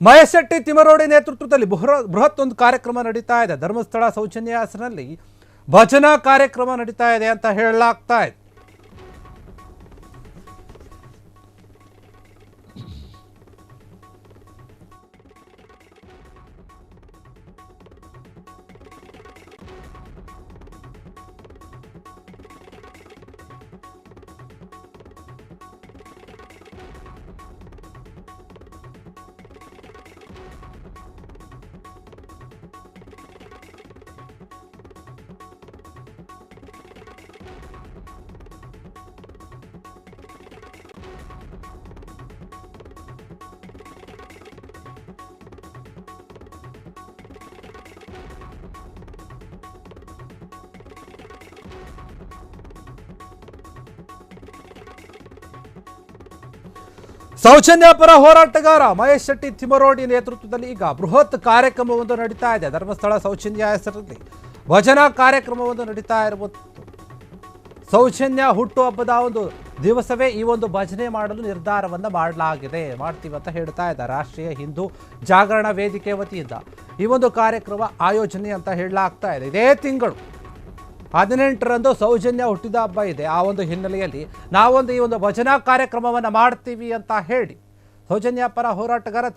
ಮಹೇಶ್ ಶೆಟ್ಟಿ ತಿಮರೋಡಿ ನೇತೃತ್ವದಲ್ಲಿ ಬೃಹತ್ ಒಂದು ಕಾರ್ಯಕ್ರಮ ನಡೀತಾ ಇದೆ. ಧರ್ಮಸ್ಥಳ ಸೌಜನ್ಯ ಆಶ್ರಮದಲ್ಲಿ ಭಜನಾ ಕಾರ್ಯಕ್ರಮ ನಡೀತಾ ಇದೆ ಅಂತ ಹೇಳಲಾಗ್ತಾ ಇದೆ. ಸೌಜನ್ಯ ಪರ ಹೋರಾಟಗಾರ ಮಹೇಶ್ ಶೆಟ್ಟಿ ತಿಮರೋಡಿ ನೇತೃತ್ವದಲ್ಲಿ ಈಗ ಬೃಹತ್ ಕಾರ್ಯಕ್ರಮವೊಂದು ನಡೀತಾ ಇದೆ. ಧರ್ಮಸ್ಥಳ ಸೌಜನ್ಯ ಹೆಸರಲ್ಲಿ ಭಜನಾ ಕಾರ್ಯಕ್ರಮವೊಂದು ನಡೀತಾ ಇರಬಹುದು. ಸೌಜನ್ಯ ಹುಟ್ಟುಹಬ್ಬದ ಒಂದು ದಿವಸವೇ ಈ ಒಂದು ಭಜನೆ ಮಾಡಲು ನಿರ್ಧಾರವನ್ನು ಮಾಡ್ತೀವಿ ಅಂತ ಹೇಳ್ತಾ ಇದ್ದಾರೆ. ರಾಷ್ಟ್ರೀಯ ಹಿಂದೂ ಜಾಗರಣ ವೇದಿಕೆ ವತಿಯಿಂದ ಈ ಒಂದು ಕಾರ್ಯಕ್ರಮ ಆಯೋಜನೆ ಅಂತ ಹೇಳಲಾಗ್ತಾ ಇದೆ. ಇದೇ ತಿಂಗಳು 18ರಂದು ಸೌಜನ್ಯ ಹುಟ್ಟಿದ ಹಬ್ಬ ಇದೆ. ಆ ಒಂದು ಹಿನ್ನೆಲೆಯಲ್ಲಿ ನಾವೊಂದು ಈ ಒಂದು ಭಜನಾ ಕಾರ್ಯಕ್ರಮವನ್ನು ಮಾಡ್ತೀವಿ ಅಂತ ಹೇಳಿ ಸೌಜನ್ಯ ಪರ ಹೋರಾಟಗಾರ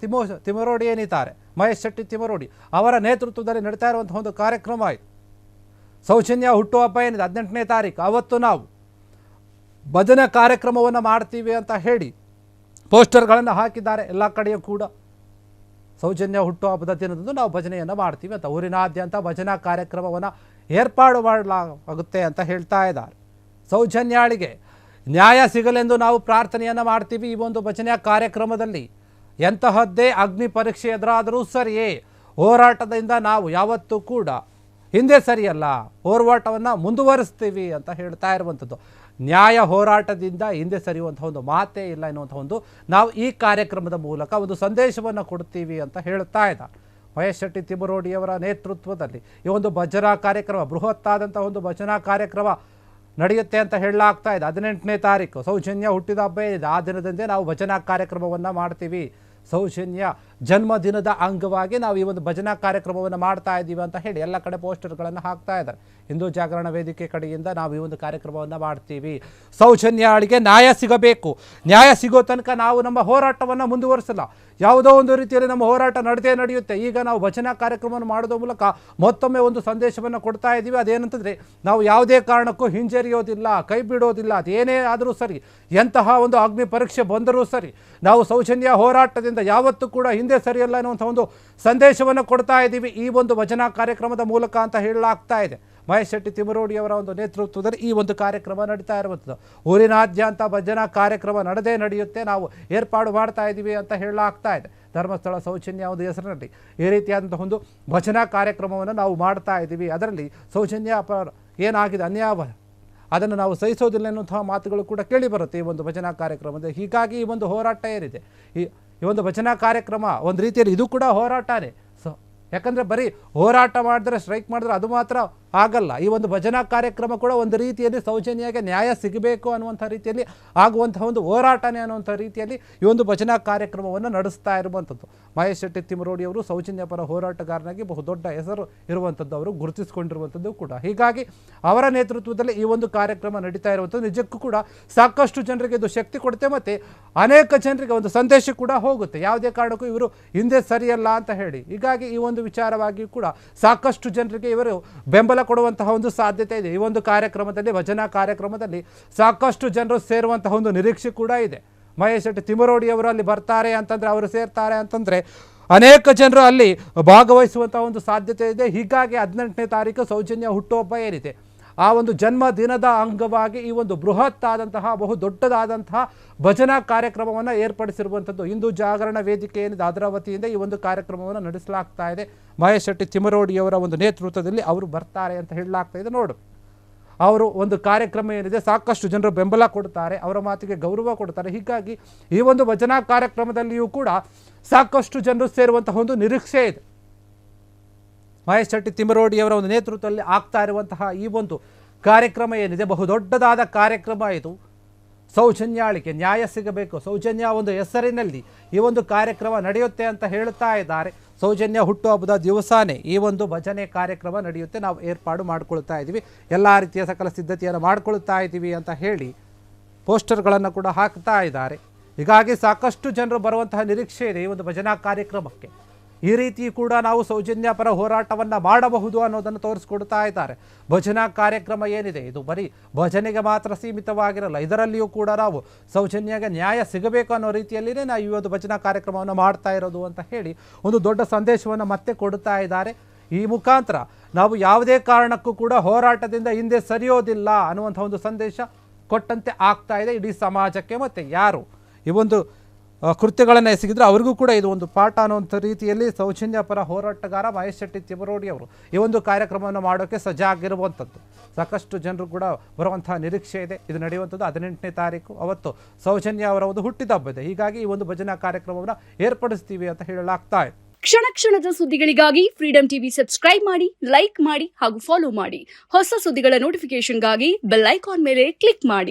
ತಿಮರೋಡಿ ಏನಿದ್ದಾರೆ, ಮಹೇಶ್ ಶೆಟ್ಟಿ ತಿಮರೋಡಿ ಅವರ ನೇತೃತ್ವದಲ್ಲಿ ನಡೀತಾ ಇರುವಂತಹ ಒಂದು ಕಾರ್ಯಕ್ರಮ ಇದು. ಸೌಜನ್ಯ ಹುಟ್ಟುಹಬ್ಬ ಏನಿದೆ 18ನೇ ತಾರೀಕು, ಅವತ್ತು ನಾವು ಭಜನಾ ಕಾರ್ಯಕ್ರಮವನ್ನು ಮಾಡ್ತೀವಿ ಅಂತ ಹೇಳಿ ಪೋಸ್ಟರ್ಗಳನ್ನು ಹಾಕಿದ್ದಾರೆ. ಎಲ್ಲ ಕಡೆಯೂ ಕೂಡ ಸೌಜನ್ಯ ಹುಟ್ಟುಹಬ್ಬದ ದಿನದಂದು ನಾವು ಭಜನೆಯನ್ನು ಮಾಡ್ತೀವಿ ಅಂತ ಊರಿನಾದ್ಯಂತ ಭಜನಾ ಕಾರ್ಯಕ್ರಮವನ್ನು ಏರ್ಪಾಡು ಮಾಡಲಾಗುತ್ತೆ ಅಂತ ಹೇಳ್ತಾ ಇದ್ದಾರೆ. ಸೌಜನ್ಯಾಳಿಗೆ ನ್ಯಾಯ ಸಿಗಲೆಂದು ನಾವು ಪ್ರಾರ್ಥನೆಯನ್ನು ಮಾಡ್ತೀವಿ. ಈ ಒಂದು ಭಜನೆಯ ಕಾರ್ಯಕ್ರಮದಲ್ಲಿ ಎಂತಹದ್ದೇ ಅಗ್ನಿ ಪರೀಕ್ಷೆ ಎದುರಾದರೂ ಸರಿಯೇ ಹೋರಾಟದಿಂದ ನಾವು ಯಾವತ್ತೂ ಕೂಡ ಹಿಂದೆ ಸರಿಯಲ್ಲ, ಹೋರಾಟವನ್ನು ಮುಂದುವರಿಸ್ತೀವಿ ಅಂತ ಹೇಳ್ತಾ ಇರುವಂಥದ್ದು. ನ್ಯಾಯ ಹೋರಾಟದಿಂದ ಹಿಂದೆ ಸರಿಯುವಂಥ ಒಂದು ಮಾತೇ ಇಲ್ಲ ಎನ್ನುವಂಥ ಒಂದು ನಾವು ಈ ಕಾರ್ಯಕ್ರಮದ ಮೂಲಕ ಒಂದು ಸಂದೇಶವನ್ನು ಕೊಡ್ತೀವಿ ಅಂತ ಹೇಳ್ತಾ ಇದ್ದಾರೆ. ಮಹೇಶ್ ಶೆಟ್ಟಿ ತಿಮರೋಡಿಯವರ ನೇತೃತ್ವದಲ್ಲಿ ಈ ಒಂದು ಭಜನಾ ಕಾರ್ಯಕ್ರಮ, ಬೃಹತ್ತಾದಂಥ ಒಂದು ಭಜನಾ ಕಾರ್ಯಕ್ರಮ ನಡೆಯುತ್ತೆ ಅಂತ ಹೇಳಲಾಗ್ತಾ ಇದೆ. 18ನೇ ತಾರೀಕು ಸೌಜನ್ಯ ಹುಟ್ಟಿದ ಹಬ್ಬ ಇದೆ. ಆ ದಿನದಂದೇ ನಾವು ಭಜನಾ ಕಾರ್ಯಕ್ರಮವನ್ನು ಮಾಡ್ತೀವಿ. ಸೌಜನ್ಯ ಜನ್ಮದಿನದ ಅಂಗವಾಗಿ ನಾವು ಈ ಒಂದು ಭಜನಾ ಕಾರ್ಯಕ್ರಮವನ್ನು ಮಾಡ್ತಾ ಇದ್ದೀವಿ ಅಂತ ಹೇಳಿ ಎಲ್ಲ ಕಡೆ ಪೋಸ್ಟರ್ಗಳನ್ನು ಹಾಕ್ತಾ ಇದ್ದಾರೆ. ಹಿಂದೂ ಜಾಗರಣ ವೇದಿಕೆ ಕಡೆಯಿಂದ ನಾವು ಈ ಒಂದು ಕಾರ್ಯಕ್ರಮವನ್ನು ಮಾಡ್ತೀವಿ. ಸೌಜನ್ಯಾಳಿಗೆ ನ್ಯಾಯ ಸಿಗಬೇಕು, ನ್ಯಾಯ ಸಿಗೋ ತನಕ ನಾವು ನಮ್ಮ ಹೋರಾಟವನ್ನು ಮುಂದುವರಿಸಲ್ಲ. ಯಾವುದೋ ಒಂದು ರೀತಿಯಲ್ಲಿ ನಮ್ಮ ಹೋರಾಟ ನಡೆಯುತ್ತೆ. ಈಗ ನಾವು ಭಜನಾ ಕಾರ್ಯಕ್ರಮವನ್ನು ಮಾಡೋದ್ರ ಮೂಲಕ ಮತ್ತೊಮ್ಮೆ ಒಂದು ಸಂದೇಶವನ್ನು ಕೊಡ್ತಾ ಇದ್ದೀವಿ. ಅದೇನಂತಂದರೆ ನಾವು ಯಾವುದೇ ಕಾರಣಕ್ಕೂ ಹಿಂಜರಿಯೋದಿಲ್ಲ, ಕೈ ಬಿಡೋದಿಲ್ಲ. ಅದೇನೇ ಆದರೂ ಸರಿ, ಎಂತಹ ಒಂದು ಅಗ್ನಿ ಪರೀಕ್ಷೆ ಬಂದರೂ ಸರಿ, ನಾವು ಸೌಜನ್ಯ ಹೋರಾಟದಿಂದ ಯಾವತ್ತೂ ಕೂಡ ಹಿಂದೆ ಸರಿಯಲ್ಲ ಅನ್ನುವಂಥ ಒಂದು ಸಂದೇಶವನ್ನು ಕೊಡ್ತಾ ಇದ್ದೀವಿ ಈ ಒಂದು ಭಜನಾ ಕಾರ್ಯಕ್ರಮದ ಮೂಲಕ ಅಂತ ಹೇಳಲಾಗ್ತಾ ಇದೆ. ಮಹೇಶ್ ಶೆಟ್ಟಿ ತಿಮರೋಡಿಯವರ ಒಂದು ನೇತೃತ್ವದಲ್ಲಿ ಈ ಒಂದು ಕಾರ್ಯಕ್ರಮ ನಡೀತಾ ಇರುವಂಥದ್ದು. ಊರಿನಾದ್ಯಂತ ಭಜನಾ ಕಾರ್ಯಕ್ರಮ ನಡೆಯುತ್ತೆ, ನಾವು ಏರ್ಪಾಡು ಮಾಡ್ತಾ ಇದ್ದೀವಿ ಅಂತ ಹೇಳಲಾಗ್ತಾ ಇದೆ. ಧರ್ಮಸ್ಥಳ ಸೌಜನ್ಯ ಒಂದು ಹೆಸರಿನಲ್ಲಿ ಈ ರೀತಿಯಾದಂಥ ಒಂದು ಭಜನಾ ಕಾರ್ಯಕ್ರಮವನ್ನು ನಾವು ಮಾಡ್ತಾ ಇದ್ದೀವಿ. ಅದರಲ್ಲಿ ಸೌಜನ್ಯ ಏನಾಗಿದೆ ಅನ್ಯಾಯ, ಅದನ್ನು ನಾವು ಸಹಿಸೋದಿಲ್ಲ ಎನ್ನುವಂತಹ ಮಾತುಗಳು ಕೂಡ ಕೇಳಿ ಬರುತ್ತೆ ಈ ಒಂದು ಭಜನಾ ಕಾರ್ಯಕ್ರಮದ. ಹೀಗಾಗಿ ಈ ಒಂದು ಹೋರಾಟ ಏನಿದೆ, ಈ ಒಂದು ಭಜನಾ ಕಾರ್ಯಕ್ರಮ ಒಂದು ರೀತಿಯಲ್ಲಿ ಇದು ಕೂಡ ಹೋರಾಟನೇ. ಯಾಕಂದರೆ ಬರೀ ಹೋರಾಟ ಮಾಡಿದ್ರೆ, ಸ್ಟ್ರೈಕ್ ಮಾಡಿದ್ರೆ ಅದು ಮಾತ್ರ ಆಗಲ್ಲ. ಈ ಒಂದು ಭಜನಾ ಕಾರ್ಯಕ್ರಮ ಕೂಡ ಒಂದು ರೀತಿಯಲ್ಲಿ ಸೌಜನ್ಯಗೆ ನ್ಯಾಯ ಸಿಗಬೇಕು ಅನ್ನುವಂಥ ರೀತಿಯಲ್ಲಿ ಆಗುವಂತಹ ಒಂದು ಹೋರಾಟನೇ ಅನ್ನುವಂಥ ರೀತಿಯಲ್ಲಿ ಈ ಒಂದು ಭಜನಾ ಕಾರ್ಯಕ್ರಮವನ್ನು ನಡೆಸ್ತಾ ಇರುವಂಥದ್ದು. ಮಹೇಶ್ ಶೆಟ್ಟಿ ತಿಮರೋಡಿ ಅವರು ಸೌಜನ್ಯ ಪರ ಹೋರಾಟಗಾರನಾಗಿ ಬಹುದೊಡ್ಡ ಹೆಸರು ಇರುವಂಥದ್ದು, ಅವರು ಗುರುತಿಸಿಕೊಂಡಿರುವಂಥದ್ದು ಕೂಡ. ಹೀಗಾಗಿ ಅವರ ನೇತೃತ್ವದಲ್ಲಿ ಈ ಒಂದು ಕಾರ್ಯಕ್ರಮ ನಡೀತಾ ಇರುವಂಥದ್ದು ನಿಜಕ್ಕೂ ಕೂಡ ಸಾಕಷ್ಟು ಜನರಿಗೆ ಇದು ಶಕ್ತಿ ಕೊಡುತ್ತೆ ಮತ್ತು ಅನೇಕ ಜನರಿಗೆ ಒಂದು ಸಂದೇಶ ಕೂಡ ಹೋಗುತ್ತೆ, ಯಾವುದೇ ಕಾರಣಕ್ಕೂ ಇವರು ಹಿಂದೆ ಸರಿಯಲ್ಲ ಅಂತ ಹೇಳಿ. ಹೀಗಾಗಿ ಈ ಒಂದು ವಿಚಾರವಾಗಿ ಕೂಡ ಸಾಕಷ್ಟು ಜನರಿಗೆ ಇವರು ಬೆಂಬಲ ಕೊಡುವಂತಹ ಒಂದು ಸಾಧ್ಯತೆ ಇದೆ. ಈ ಒಂದು ಕಾರ್ಯಕ್ರಮದಲ್ಲಿ, ಭಜನಾ ಕಾರ್ಯಕ್ರಮದಲ್ಲಿ ಸಾಕಷ್ಟು ಜನರು ಸೇರುವಂತಹ ಒಂದು ನಿರೀಕ್ಷೆ ಕೂಡ ಇದೆ. ಮಹೇಶ್ ಶೆಟ್ಟಿ ತಿಮರೋಡಿ ಅವರು ಅಲ್ಲಿ ಬರ್ತಾರೆ ಅಂತಂದರೆ, ಅವರು ಸೇರ್ತಾರೆ ಅಂತಂದರೆ ಅನೇಕ ಜನರು ಅಲ್ಲಿ ಭಾಗವಹಿಸುವಂತಹ ಒಂದು ಸಾಧ್ಯತೆ ಇದೆ. ಹೀಗಾಗಿ 18ನೇ ತಾರೀಕು ಸೌಜನ್ಯ ಹುಟ್ಟುಹಬ್ಬ ಏನಿದೆ, ಆ ಒಂದು ಜನ್ಮ ದಿನದ ಅಂಗವಾಗಿ ಈ ಒಂದು ಬೃಹತ್ ಆದಂತಹ ಬಹು ದೊಡ್ಡದಾದಂತಹ ಭಜನಾ ಕಾರ್ಯಕ್ರಮವನ್ನು ಏರ್ಪಡಿಸಿರುವಂಥದ್ದು ಹಿಂದೂ ಜಾಗರಣ ವೇದಿಕೆ ಏನಿದೆ ಅದರ ವತಿಯಿಂದ ಈ ಒಂದು ಕಾರ್ಯಕ್ರಮವನ್ನು ನಡೆಸಲಾಗ್ತಾ ಇದೆ. ಮಹೇಶ್ ಶೆಟ್ಟಿ ತಿಮರೋಡಿಯವರ ಒಂದು ನೇತೃತ್ವದಲ್ಲಿ ಅವರು ಬರ್ತಾರೆ ಅಂತ ಹೇಳಲಾಗ್ತಾ ಇದೆ. ನೋಡು, ಅವರು ಒಂದು ಕಾರ್ಯಕ್ರಮ ಏನಿದೆ ಸಾಕಷ್ಟು ಜನರು ಬೆಂಬಲ ಕೊಡ್ತಾರೆ, ಅವರ ಮಾತಿಗೆ ಗೌರವ ಕೊಡ್ತಾರೆ. ಹೀಗಾಗಿ ಈ ಒಂದು ಭಜನಾ ಕಾರ್ಯಕ್ರಮದಲ್ಲಿಯೂ ಕೂಡ ಸಾಕಷ್ಟು ಜನರು ಸೇರುವಂತಹ ಒಂದು ನಿರೀಕ್ಷೆ ಇದೆ. ಮಹೇಶ್ ಶೆಟ್ಟಿ ತಿಮರೋಡಿಯವರ ಒಂದು ನೇತೃತ್ವದಲ್ಲಿ ಆಗ್ತಾ ಇರುವಂತಹ ಈ ಒಂದು ಕಾರ್ಯಕ್ರಮ ಏನಿದೆ ಬಹುದೊಡ್ಡದಾದ ಕಾರ್ಯಕ್ರಮ ಇದು. ಸೌಜನ್ಯಾಳಿಗೆ ನ್ಯಾಯ ಸಿಗಬೇಕು, ಸೌಜನ್ಯ ಒಂದು ಹೆಸರಿನಲ್ಲಿ ಈ ಒಂದು ಕಾರ್ಯಕ್ರಮ ನಡೆಯುತ್ತೆ ಅಂತ ಹೇಳುತ್ತಾ ಇದ್ದಾರೆ. ಸೌಜನ್ಯ ಹುಟ್ಟುಹಬ್ಬದ ದಿವಸನೇ ಈ ಒಂದು ಭಜನೆ ಕಾರ್ಯಕ್ರಮ ನಡೆಯುತ್ತೆ, ನಾವು ಏರ್ಪಾಡು ಮಾಡ್ಕೊಳ್ತಾ ಇದ್ದೀವಿ, ಎಲ್ಲ ರೀತಿಯ ಸಕಲ ಸಿದ್ಧತೆಯನ್ನು ಮಾಡ್ಕೊಳ್ತಾ ಇದ್ದೀವಿ ಅಂತ ಹೇಳಿ ಪೋಸ್ಟರ್ಗಳನ್ನು ಕೂಡ ಹಾಕ್ತಾ ಇದ್ದಾರೆ. ಹೀಗಾಗಿ ಸಾಕಷ್ಟು ಜನರು ಬರುವಂತಹ ನಿರೀಕ್ಷೆ ಇದೆ ಈ ಒಂದು ಭಜನಾ ಕಾರ್ಯಕ್ರಮಕ್ಕೆ. ಈ ರೀತಿ ಕೂಡ ನಾವು ಸೌಜನ್ಯ ಪರ ಹೋರಾಟವನ್ನು ಮಾಡಬಹುದು ಅನ್ನೋದನ್ನು ತೋರಿಸ್ಕೊಡ್ತಾ ಇದ್ದಾರೆ. ಭಜನಾ ಕಾರ್ಯಕ್ರಮ ಏನಿದೆ ಇದು ಬರೀ ಭಜನೆಗೆ ಮಾತ್ರ ಸೀಮಿತವಾಗಿರಲ್ಲ, ಇದರಲ್ಲಿಯೂ ಕೂಡ ನಾವು ಸೌಜನ್ಯಗೆ ನ್ಯಾಯ ಸಿಗಬೇಕು ಅನ್ನೋ ರೀತಿಯಲ್ಲಿಯೇ ನಾವು ಈ ಒಂದು ಭಜನಾ ಕಾರ್ಯಕ್ರಮವನ್ನು ಮಾಡ್ತಾ ಇರೋದು ಅಂತ ಹೇಳಿ ಒಂದು ದೊಡ್ಡ ಸಂದೇಶವನ್ನು ಮತ್ತೆ ಕೊಡ್ತಾ ಇದ್ದಾರೆ. ಈ ಮುಖಾಂತರ ನಾವು ಯಾವುದೇ ಕಾರಣಕ್ಕೂ ಕೂಡ ಹೋರಾಟದಿಂದ ಹಿಂದೆ ಸರಿಯೋದಿಲ್ಲ ಅನ್ನುವಂಥ ಒಂದು ಸಂದೇಶ ಕೊಟ್ಟಂತೆ ಆಗ್ತಾ ಇದೆ ಇಡೀ ಸಮಾಜಕ್ಕೆ. ಮತ್ತು ಯಾರು ಈ ಒಂದು ಕೃತ್ಯಗಳನ್ನು ಎಸಗಿದ್ರೆ ಅವ್ರಿಗೂ ಕೂಡ ಇದು ಒಂದು ಪಾಠ ಅನ್ನುವಂಥ ರೀತಿಯಲ್ಲಿ ಸೌಜನ್ಯ ಪರ ಹೋರಾಟಗಾರ ಮಹೇಶ್ ಶೆಟ್ಟಿ ತಿಮರೋಡಿ ಅವರು ಈ ಒಂದು ಕಾರ್ಯಕ್ರಮವನ್ನು ಮಾಡೋಕ್ಕೆ ಸಜ್ಜಾಗಿರುವಂಥದ್ದು. ಸಾಕಷ್ಟು ಜನರು ಕೂಡ ಬರುವಂತಹ ನಿರೀಕ್ಷೆ ಇದೆ. ಇದು ನಡೆಯುವಂಥದ್ದು 18ನೇ ತಾರೀಕು, ಅವತ್ತು ಸೌಜನ್ಯ ಅವರ ಒಂದು ಹುಟ್ಟಿದಬ್ಬ ಇದೆ. ಹೀಗಾಗಿ ಈ ಒಂದು ಭಜನಾ ಕಾರ್ಯಕ್ರಮವನ್ನು ಏರ್ಪಡಿಸ್ತೀವಿ ಅಂತ ಹೇಳಲಾಗ್ತಾ ಇದೆ. ಕ್ಷಣ ಕ್ಷಣದ ಸುದ್ದಿಗಳಿಗಾಗಿ ಫ್ರೀಡಂ ಟಿವಿ ಸಬ್ಸ್ಕ್ರೈಬ್ ಮಾಡಿ, ಲೈಕ್ ಮಾಡಿ ಹಾಗೂ ಫಾಲೋ ಮಾಡಿ. ಹೊಸ ಸುದ್ದಿಗಳ ನೋಟಿಫಿಕೇಶನ್ಗಾಗಿ ಬೆಲ್ ಐಕಾನ್ ಮೇಲೆ ಕ್ಲಿಕ್ ಮಾಡಿ.